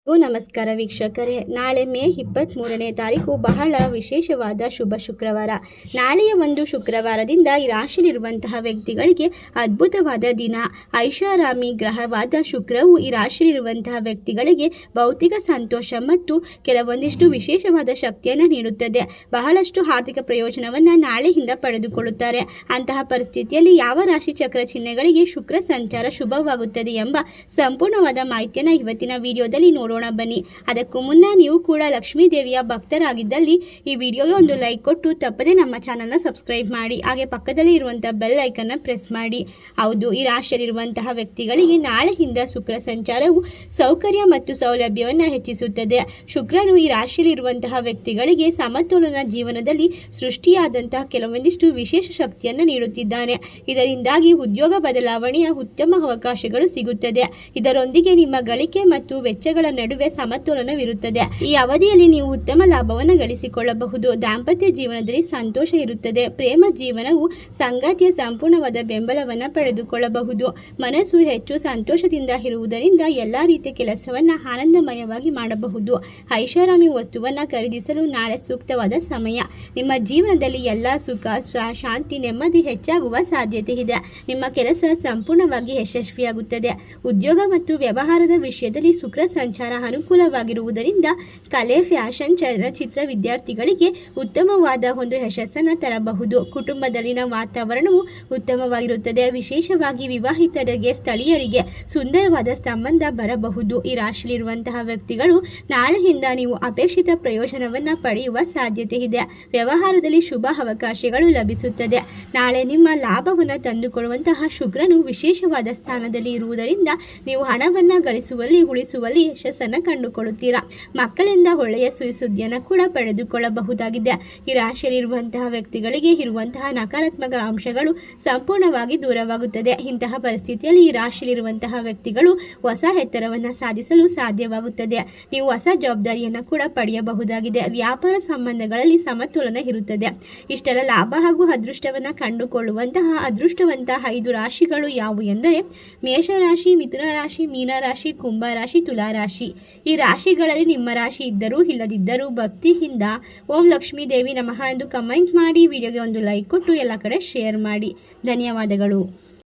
ನಮಸ್ಕಾರ ವೀಕ್ಷಕರೇ, ನಾಳೆ ಮೇ 23ನೇ ತಾರೀಕು ಬಹಳ ವಿಶೇಷವಾದ ಶುಭ ಶುಕ್ರವಾರ. ನಾಳೆಯ ಒಂದು ಶುಕ್ರವಾರದಿಂದ ಈ ರಾಶಿಯಲ್ಲಿರುವಂತಹ ವ್ಯಕ್ತಿಗಳಿಗೆ ಅದ್ಭುತವಾದ ದಿನ. ಐಷಾರಾಮಿ ಗ್ರಹವಾದ ಶುಕ್ರವು ಈ ರಾಶಿಯಲ್ಲಿರುವಂತಹ ವ್ಯಕ್ತಿಗಳಿಗೆ ಭೌತಿಕ ಸಂತೋಷ ಮತ್ತು ಕೆಲವೊಂದಿಷ್ಟು ವಿಶೇಷವಾದ ಶಕ್ತಿಯನ್ನು ನೀಡುತ್ತದೆ. ಬಹಳಷ್ಟು ಆರ್ಥಿಕ ಪ್ರಯೋಜನವನ್ನು ನಾಳೆಯಿಂದ ಪಡೆದುಕೊಳ್ಳುತ್ತಾರೆ. ಅಂತಹ ಪರಿಸ್ಥಿತಿಯಲ್ಲಿ ಯಾವ ರಾಶಿ ಚಕ್ರ ಚಿಹ್ನೆಗಳಿಗೆ ಶುಕ್ರ ಸಂಚಾರ ಶುಭವಾಗುತ್ತದೆ ಎಂಬ ಸಂಪೂರ್ಣವಾದ ಮಾಹಿತಿಯನ್ನು ಇವತ್ತಿನ ವಿಡಿಯೋದಲ್ಲಿ ನೋಡೋಣ ಬನ್ನಿ. ಅದಕ್ಕೂ ಮುನ್ನ ನೀವು ಕೂಡ ಲಕ್ಷ್ಮೀ ದೇವಿಯ ಭಕ್ತರಾಗಿದ್ದಲ್ಲಿ ಈ ವಿಡಿಯೋಗೆ ಒಂದು ಲೈಕ್ ಕೊಟ್ಟು ತಪ್ಪದೆ ನಮ್ಮ ಚಾನಲ್ನ ಸಬ್ಸ್ಕ್ರೈಬ್ ಮಾಡಿ, ಹಾಗೆ ಪಕ್ಕದಲ್ಲಿ ಇರುವಂತಹ ಬೆಲ್ ಐಕನ್ನ ಪ್ರೆಸ್ ಮಾಡಿ. ಹೌದು, ಈ ರಾಶಿಯಲ್ಲಿರುವಂತಹ ವ್ಯಕ್ತಿಗಳಿಗೆ ನಾಳೆಯಿಂದ ಶುಕ್ರ ಸಂಚಾರವು ಸೌಕರ್ಯ ಮತ್ತು ಸೌಲಭ್ಯವನ್ನು ಹೆಚ್ಚಿಸುತ್ತದೆ. ಶುಕ್ರನು ಈ ರಾಶಿಯಲ್ಲಿರುವಂತಹ ವ್ಯಕ್ತಿಗಳಿಗೆ ಸಮತೋಲನ ಜೀವನದಲ್ಲಿ ಸೃಷ್ಟಿಯಾದಂತಹ ಕೆಲವೊಂದಿಷ್ಟು ವಿಶೇಷ ಶಕ್ತಿಯನ್ನು ನೀಡುತ್ತಿದ್ದಾನೆ. ಇದರಿಂದಾಗಿ ಉದ್ಯೋಗ ಬದಲಾವಣೆಯ ಉತ್ತಮ ಅವಕಾಶಗಳು ಸಿಗುತ್ತದೆ. ಇದರೊಂದಿಗೆ ನಿಮ್ಮ ಗಳಿಕೆ ಮತ್ತು ವೆಚ್ಚಗಳ ನಡುವೆ ಸಮತೋಲನವಿರುತ್ತದೆ. ಈ ಅವಧಿಯಲ್ಲಿ ನೀವು ಉತ್ತಮ ಲಾಭವನ್ನು ಗಳಿಸಿಕೊಳ್ಳಬಹುದು. ದಾಂಪತ್ಯ ಜೀವನದಲ್ಲಿ ಸಂತೋಷ ಇರುತ್ತದೆ. ಪ್ರೇಮ ಜೀವನವು ಸಂಗಾತಿಯ ಸಂಪೂರ್ಣವಾದ ಬೆಂಬಲವನ್ನು ಪಡೆದುಕೊಳ್ಳಬಹುದು. ಮನಸ್ಸು ಹೆಚ್ಚು ಸಂತೋಷದಿಂದ ಇರುವುದರಿಂದ ಎಲ್ಲಾ ರೀತಿಯ ಕೆಲಸವನ್ನ ಆನಂದಮಯವಾಗಿ ಮಾಡಬಹುದು. ಐಷಾರಾಮಿ ವಸ್ತುವನ್ನ ಖರೀದಿಸಲು ನಾಳೆ ಸೂಕ್ತವಾದ ಸಮಯ. ನಿಮ್ಮ ಜೀವನದಲ್ಲಿ ಎಲ್ಲ ಸುಖ, ಶಾಂತಿ, ನೆಮ್ಮದಿ ಹೆಚ್ಚಾಗುವ ಸಾಧ್ಯತೆ ಇದೆ. ನಿಮ್ಮ ಕೆಲಸ ಸಂಪೂರ್ಣವಾಗಿ ಯಶಸ್ವಿಯಾಗುತ್ತದೆ. ಉದ್ಯೋಗ ಮತ್ತು ವ್ಯವಹಾರದ ವಿಷಯದಲ್ಲಿ ಶುಕ್ರ ಸಂಚಾರ ಅನುಕೂಲವಾಗಿರುವುದರಿಂದ ಕಲೆ, ಫ್ಯಾಷನ್, ಚಲನಚಿತ್ರ ವಿದ್ಯಾರ್ಥಿಗಳಿಗೆ ಉತ್ತಮವಾದ ಒಂದು ಯಶಸ್ಸನ್ನು ತರಬಹುದು. ಕುಟುಂಬದಲ್ಲಿನ ವಾತಾವರಣವು ಉತ್ತಮವಾಗಿರುತ್ತದೆ. ವಿಶೇಷವಾಗಿ ವಿವಾಹಿತರಿಗೆ, ಸ್ಥಳೀಯರಿಗೆ ಸುಂದರವಾದ ಸಂಬಂಧ ಬರಬಹುದು. ಈ ರಾಶಿಯಲ್ಲಿರುವಂತಹ ವ್ಯಕ್ತಿಗಳು ನಾಳೆಯಿಂದ ನೀವು ಅಪೇಕ್ಷಿತ ಪ್ರಯೋಜನವನ್ನು ಪಡೆಯುವ ಸಾಧ್ಯತೆ ಇದೆ. ವ್ಯವಹಾರದಲ್ಲಿ ಶುಭ ಅವಕಾಶಗಳು ಲಭಿಸುತ್ತದೆ. ನಾಳೆ ನಿಮ್ಮ ಲಾಭವನ್ನು ತಂದುಕೊಡುವಂತಹ ಶುಕ್ರನು ವಿಶೇಷವಾದ ಸ್ಥಾನದಲ್ಲಿ ಇರುವುದರಿಂದ ನೀವು ಹಣವನ್ನು ಗಳಿಸುವಲ್ಲಿ, ಉಳಿಸುವಲ್ಲಿ ಯಶಸ್ಸನ್ನು ಕಂಡುಕೊಳ್ಳುತ್ತೀರಾ. ಮಕ್ಕಳಿಂದ ಒಳ್ಳೆಯ ಸುದ್ದಿಯನ್ನು ಕೂಡ ಪಡೆದುಕೊಳ್ಳಬಹುದಾಗಿದೆ. ಈ ರಾಶಿಯಲ್ಲಿರುವಂತಹ ವ್ಯಕ್ತಿಗಳಿಗೆ ಇರುವಂತಹ ನಕಾರಾತ್ಮಕ ಅಂಶಗಳು ಸಂಪೂರ್ಣವಾಗಿ ದೂರವಾಗುತ್ತದೆ. ಇಂತಹ ಪರಿಸ್ಥಿತಿಯಲ್ಲಿ ಈ ರಾಶಿಯಲ್ಲಿರುವಂತಹ ವ್ಯಕ್ತಿಗಳು ಹೊಸ ಎತ್ತರವನ್ನು ಸಾಧಿಸಲು ಸಾಧ್ಯವಾಗುತ್ತದೆ. ನೀವು ಹೊಸ ಜವಾಬ್ದಾರಿಯನ್ನು ಕೂಡ ಪಡೆಯಬಹುದಾಗಿದೆ. ವ್ಯಾಪಾರ ಸಂಬಂಧಗಳಲ್ಲಿ ಸಮತೋಲನ ಇರುತ್ತದೆ. ಇಷ್ಟೆಲ್ಲ ಲಾಭ ಹಾಗೂ ಅದೃಷ್ಟವನ್ನು ಕಂಡುಕೊಳ್ಳುವಂತಹ ಅದೃಷ್ಟವಂತ 5 ರಾಶಿಗಳು ಯಾವುವು ಎಂದರೆ ಮೇಷರಾಶಿ, ಮಿಥುನ ರಾಶಿ, ಮೀನ ರಾಶಿ, ಕುಂಭ ರಾಶಿ, ತುಲಾ ರಾಶಿ. ಈ ರಾಶಿಗಳಲ್ಲಿ ನಿಮ್ಮ ರಾಶಿ ಇದ್ದರೂ ಇಲ್ಲದಿದ್ದರೂ ಭಕ್ತಿಯಿಂದ ಓಂ ಲಕ್ಷ್ಮೀ ದೇವಿ ನಮಃ ಎಂದು ಕಮೆಂಟ್ ಮಾಡಿ, ವಿಡಿಯೋಗೆ ಒಂದು ಲೈಕ್ ಕೊಟ್ಟು ಎಲ್ಲ ಕಡೆ ಶೇರ್ ಮಾಡಿ. ಧನ್ಯವಾದಗಳು.